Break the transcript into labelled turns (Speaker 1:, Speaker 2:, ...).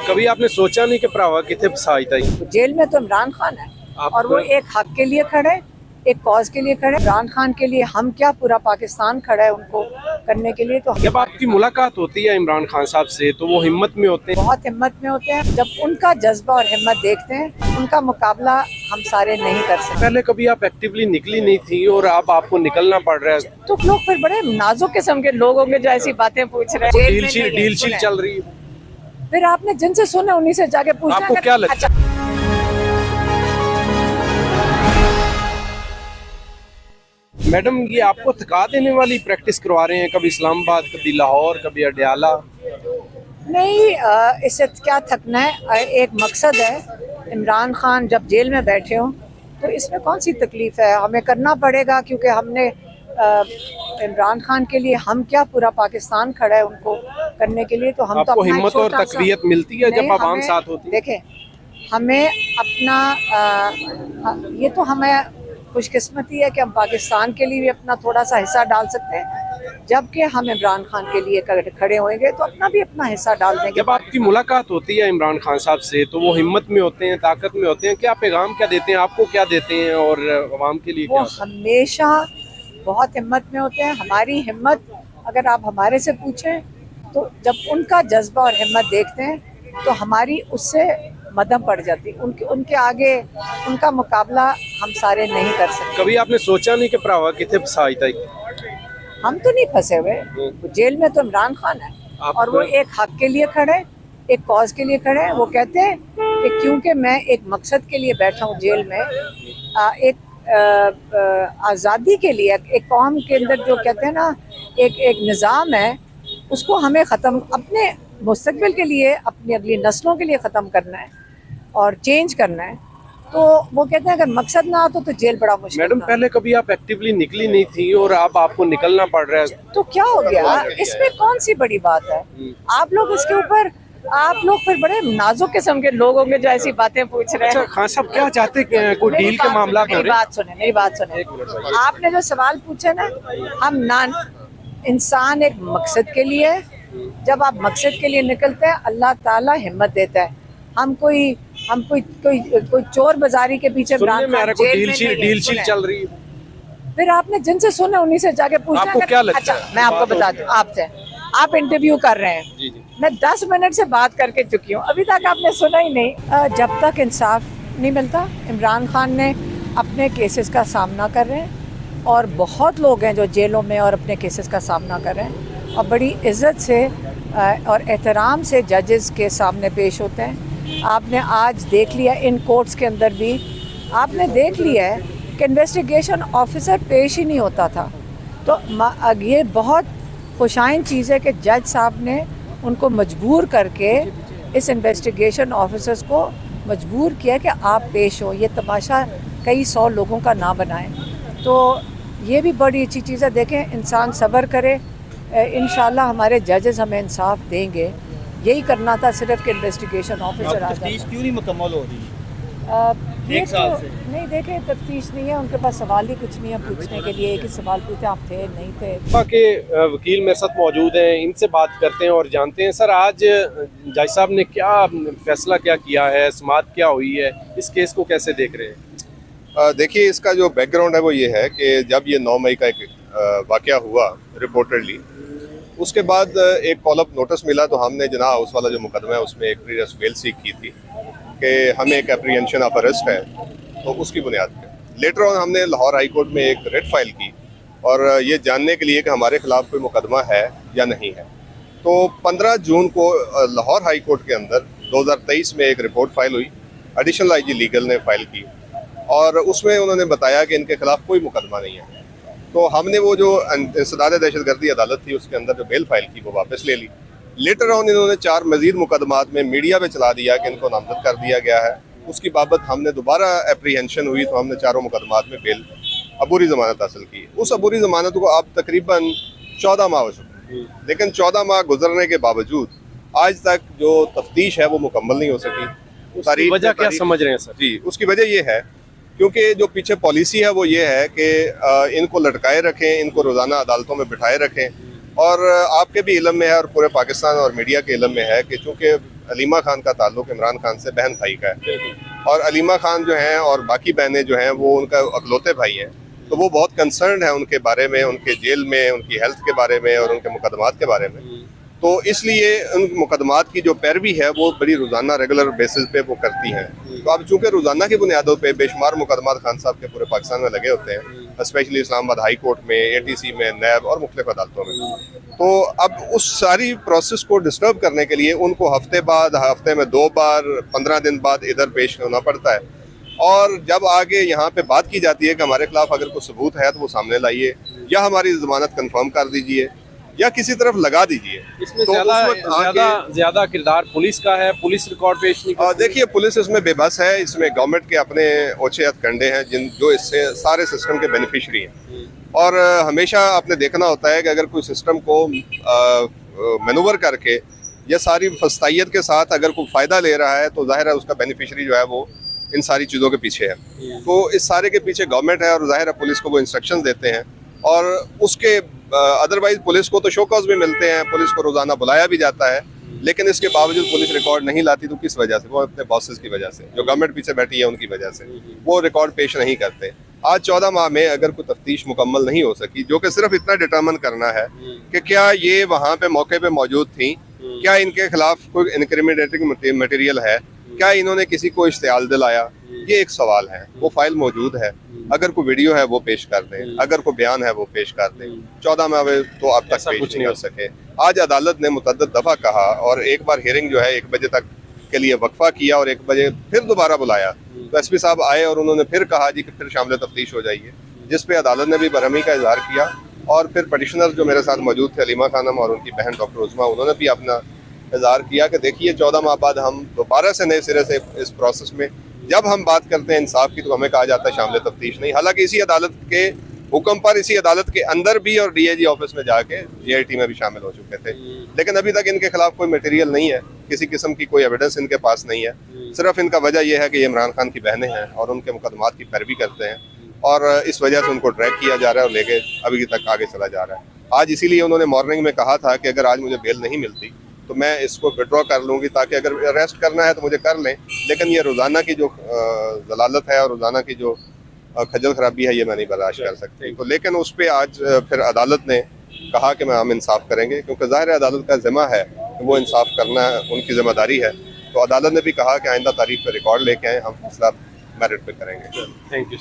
Speaker 1: कभी आपने सोचा नहीं कि भरावा कितने फसाई था?
Speaker 2: जेल में तो इमरान खान है और वो एक हक के लिए खड़े, एक कॉज के लिए खड़े। इमरान खान के लिए हम क्या, पूरा पाकिस्तान खड़ा है उनको करने के लिए। तो
Speaker 1: जब आपकी मुलाकात होती है इमरान खान साहब से तो वो हिम्मत में होते हैं?
Speaker 2: बहुत हिम्मत में होते हैं। जब उनका जज्बा और हिम्मत देखते हैं, उनका मुकाबला हम सारे नहीं कर सकते।
Speaker 1: पहले कभी आप एक्टिवली निकली नहीं थी और अब आपको निकलना पड़ रहा है,
Speaker 2: तो लोग फिर बड़े नाजुक किस्म के लोग होंगे जो ऐसी बातें पूछ रहे हैं।
Speaker 1: डील शील चल रही है।
Speaker 2: फिर आपने जिनसे सुने उन्हीं से जाके पूछना।
Speaker 1: आपको क्या लगता है? मैडम, ये आपको थका देने वाली प्रैक्टिस करवा रहे हैं, कभी इस्लामाबाद, कभी लाहौर, कभी अडयाला?
Speaker 2: नहीं, इससे क्या थकना है। एक मकसद है, इमरान खान जब जेल में बैठे हों तो इसमें कौन सी तकलीफ है। हमें करना पड़ेगा क्योंकि हमने इमरान खान के लिए हम क्या, पूरा पाकिस्तान खड़ा है उनको करने के लिए। तो हम
Speaker 1: आपको
Speaker 2: तो
Speaker 1: हिम्मत और तकबीयत मिलती है जब आवाम साथ होती है?
Speaker 2: देखें, हमें अपना ये तो हमें खुशकिस्मती है कि हम पाकिस्तान के लिए भी अपना थोड़ा सा हिस्सा डाल सकते हैं। जबकि हम इमरान खान के लिए खड़े होंगे तो अपना भी अपना हिस्सा डाल देंगे।
Speaker 1: जब आपकी मुलाकात होती है इमरान खान साहब से तो वो हिम्मत में होते हैं, ताकत में होते हैं, क्या पैगाम क्या देते हैं आपको, क्या देते हैं और आवाम के लिए?
Speaker 2: वो हमेशा बहुत हिम्मत में होते हैं। हमारी हिम्मत अगर आप हमारे से पूछें तो जब उनका जज्बा और हिम्मत देखते हैं तो हमारी उससे मदम पड़ जाती। उनके आगे उनका मुकाबला हम सारे नहीं कर सकते।
Speaker 1: कभी आपने सोचा नहीं कि भरावा कितने फसाई था?
Speaker 2: हम तो नहीं फंसे हुए। जेल में तो इमरान खान है और वो एक हक के लिए खड़े, एक कॉज के लिए खड़े हैं। वो कहते हैं कि क्योंकि मैं एक मकसद के लिए बैठा हूँ जेल में, एक आज़ादी के लिए, एक कौम के अंदर जो कहते हैं ना एक निज़ाम है, उसको हमें ख़त्म, अपने मुस्तक़बिल के लिए, अपनी अगली नस्लों के लिए ख़त्म करना है और चेंज करना है। तो वो कहते हैं अगर मकसद ना हो तो जेल बड़ा मुश्किल।
Speaker 1: मैडम, पहले कभी आप एक्टिवली निकली नहीं थी और अब आपको निकलना पड़ रहा है,
Speaker 2: तो क्या हो गया? इसमें कौन सी बड़ी बात है? आप लोग इसके ऊपर, आप लोग फिर बड़े नाजुक किस्म के लोग होंगे जो ऐसी बातें पूछ रहे हैं।
Speaker 1: अच्छा, खान साहब क्या चाहते हैं? कोई डील के मामला?
Speaker 2: मेरी बात सुने। आपने जो सवाल पूछे ना, हम इंसान एक मकसद के लिए है। जब आप मकसद के लिए निकलते हैं, अल्लाह ताला हिम्मत देता है। हम कोई चोर बाजारी के पीछे
Speaker 1: डील शील चल रही है।
Speaker 2: फिर आपने जिनसे सुने उन्हीं से जाके पूछना।
Speaker 1: आपको क्या लगता है?
Speaker 2: अच्छा, मैं आपको बता दूं, आपसे आप इंटरव्यू कर रहे हैं।
Speaker 1: जी जी।
Speaker 2: मैं 10 मिनट से बात करके चुकी हूँ, अभी तक आपने सुना ही नहीं। जब तक इंसाफ नहीं मिलता, इमरान खान ने अपने केसेस का सामना कर रहे हैं और बहुत लोग हैं जो जेलों में और अपने केसेस का सामना कर रहे हैं और बड़ी इज्जत से और एहतराम से जजेस के सामने पेश होते हैं। आपने आज देख लिया इन कोर्ट्स के अंदर भी आपने देख लिया है कि इन्वेस्टिगेशन ऑफिसर पेश ही नहीं होता था। तो ये बहुत खुशाइन चीज़ है कि जज साहब ने उनको मजबूर करके इस इन्वेस्टिगेशन ऑफिसर्स को मजबूर किया कि आप पेश हो। ये तमाशा कई 100 लोगों का ना बनाएं। तो ये भी बड़ी अच्छी चीज़ है। देखें, इंसान सब्र करे, इंशाल्लाह हमारे जजेस हमें इंसाफ देंगे। यही करना था सिर्फ कि इन्वेस्टिगेशन ऑफिसर आ जाए।
Speaker 3: क्यों नहीं मुकम्मल हो रही?
Speaker 2: एक साल से नहीं, देखें, तफ्तीश नहीं है, उनके पास सवाल ही कुछ नहीं है पूछने के लिए। एक ही सवाल पूछते, आप थे नहीं थे।
Speaker 1: के वकील मेरे साथ मौजूद हैं, इनसे बात करते हैं और जानते हैं। सर, आज जज साहब ने क्या फैसला क्या किया है, समाअत क्या हुई है, इस केस को कैसे देख रहे हैं?
Speaker 4: देखिए, इसका जो बैकग्राउंड है वो ये है कि जब ये 9 मई का एक वाक़या हुआ रिपोर्टेडली, उसके बाद एक कॉल-अप नोटिस मिला तो हमने जना हाउस वाला जो मुकदमा है उसमें एक प्री अरेस्ट बेल सीख की थी कि हमें एक एप्रीहेंशन ऑफ अरेस्ट है। तो उसकी बुनियाद पर लेटर ऑन हमने लाहौर हाई कोर्ट में एक रेट फाइल की और ये जानने के लिए कि हमारे खिलाफ कोई मुकदमा है या नहीं है। तो 15 जून को लाहौर हाई कोर्ट के अंदर 2023 में एक रिपोर्ट फाइल हुई, एडिशनल आईजी लीगल ने फाइल की और उसमें उन्होंने बताया कि इनके खिलाफ कोई मुकदमा नहीं है। तो हमने वो जो इंसदाद दहशतगर्दी अदालत थी उसके अंदर जो बेल फाइल की वो वापस ले ली। लेटर ऑन इन्होंने 4 मजीद मुकदमात में मीडिया पे चला दिया कि इनको नामजद कर दिया गया है। उसकी बाबत हमने दोबारा एप्रीहेंशन हुई तो हमने 4 मुकदमात में बेल अबूरी ज़मानत हासिल की। उस अबूरी ज़मानत को अब तकरीबन 14 माह हो चुके, लेकिन 14 माह गुजरने के बावजूद आज तक जो तफ्तीश है वो मुकम्मल नहीं हो सकी।
Speaker 1: उसकी वजह क्या समझ रहे हैं सर?
Speaker 4: जी, उसकी वजह ये है क्योंकि जो पीछे पॉलिसी है वो ये है कि इनको लटकाए रखें, इनको रोज़ाना अदालतों में बिठाए रखें। और आपके भी इल्म में है और पूरे पाकिस्तान और मीडिया के इल्म में है कि चूँकि अलीमा खान का ताल्लुक इमरान खान से बहन भाई का है, और अलीमा खान जो हैं और बाकी बहनें जो हैं वो उनका अकलौते भाई हैं, तो वो बहुत कंसर्न है उनके बारे में, उनके जेल में, उनकी हेल्थ के बारे में और उनके मुकदमात के बारे में। तो इसलिए उन मुकदमात की जो पैरवी है वो बड़ी रोज़ाना रेगुलर बेसिस पे वो करती हैं। तो अब चूंकि रोज़ाना की बुनियादों पे बेशुमार मुकदमात खान साहब के पूरे पाकिस्तान में लगे होते हैं, स्पेशली इस्लामाबाद हाई कोर्ट में, ATC में, नैब और मुख्तलिफ अदालतों में, तो अब उस सारी प्रोसेस को डिस्टर्ब करने के लिए उनको हफ्ते में 2 बार 15 दिन बाद इधर पेश होना पड़ता है। और जब आगे यहाँ पे बात की जाती है कि हमारे खिलाफ अगर कोई सबूत है तो वो सामने लाइए, या हमारी जमानत कंफर्म कर दीजिए, या किसी तरफ लगा दीजिए।
Speaker 1: इसमें
Speaker 4: तो
Speaker 1: ज्यादा किरदार पुलिस का है, पुलिस रिकॉर्ड पेश नहीं करती।
Speaker 4: देखिए, पुलिस इसमें बेबस है, इसमें गवर्नमेंट के अपने ओछे हथकंडे हैं जो इससे सारे सिस्टम के बेनिफिशरी हैं। और हमेशा आपने देखना होता है कि अगर कोई सिस्टम को मैनूवर करके या सारी फस्तायत के साथ अगर कोई फ़ायदा ले रहा है तो जाहिर है उसका बेनिफिशरी जो है वो इन सारी चीज़ों के पीछे है। तो इस सारे के पीछे गवर्नमेंट है, और जाहिर है पुलिस को वो इंस्ट्रक्शन देते हैं, और उसके अदरवाइज पुलिस को तो शो कॉज भी मिलते हैं, पुलिस को रोज़ाना बुलाया भी जाता है, लेकिन इसके बावजूद पुलिस रिकॉर्ड नहीं लाती। तो किस वजह से? वो अपने बॉसेस की वजह से, जो गवर्नमेंट पीछे बैठी है उनकी वजह से वो रिकॉर्ड पेश नहीं करते। आज 14 माह में अगर कोई तफ्तीश मुकम्मल नहीं हो सकी, जो कि सिर्फ इतना डिटरमिन करना है कि क्या ये वहाँ पे मौके पे मौजूद थी, क्या इनके खिलाफ कोई इनक्रिमिनेटिंग मटेरियल है, क्या इन्होंने किसी को इश्तियाल दिलाया, ये एक सवाल है। वो फाइल मौजूद है, अगर कोई वीडियो है वो पेश कर दें, अगर कोई बयान है वो पेश कर दें। 14 माह में तो अब तक पेश नहीं कर सके। आज अदालत ने मुतअद्दिद दफ़ा कहा, और एक बार हियरिंग जो है 1 बजे तक के लिए वक्फा किया, और 1 बजे फिर दोबारा बुलाया। तो SP साहब आए और उन्होंने फिर कहा जी कि फिर शामिल तफ्तीश हो जाइए, जिस पे अदालत ने भी बरहमी का इजहार किया। और फिर पटिशनर जो मेरे साथ मौजूद थे, अलीमा खानम और उनकी बहन डॉक्टर उज़मा, उन्होंने भी अपना इजहार किया कि देखिए 14 माह बाद हम दोबारा से नए सिरे से इस प्रोसेस में जब हम बात करते हैं इंसाफ की, तो हमें कहा जाता है शामिल तफ्तीश नहीं। हालांकि इसी अदालत के हुक्म पर इसी अदालत के अंदर भी और DIG ऑफिस में जाके GIT में भी शामिल हो चुके थे, लेकिन अभी तक इनके खिलाफ कोई मटेरियल नहीं है, किसी किस्म की कोई एविडेंस इनके पास नहीं है। सिर्फ इनका वजह यह है कि ये इमरान खान की बहनें हैं और उनके मुकदमात की पैरवी करते हैं, और इस वजह से उनको ट्रैक किया जा रहा है और लेके अभी तक आगे चला जा रहा है। आज इसीलिए उन्होंने मॉर्निंग में कहा था कि अगर आज मुझे बेल नहीं मिलती तो मैं इसको विड्रॉ कर लूँगी, ताकि अगर अरेस्ट करना है तो मुझे कर लें, लेकिन ये रोज़ाना की जो जलालत है और रोज़ाना की जो खजल खराबी है ये मैं नहीं बर्दाश्त कर सकती। तो लेकिन उस पर आज फिर अदालत ने कहा कि हम इंसाफ करेंगे, क्योंकि ज़ाहिर है अदालत का ज़िम्मा है कि वो इंसाफ करना उनकी ज़िम्मेदारी है। तो अदालत ने भी कहा कि आइंदा तारीख पर रिकॉर्ड लेके आएँ, हम फैसला मेरिट पे करेंगे।
Speaker 1: Thank you.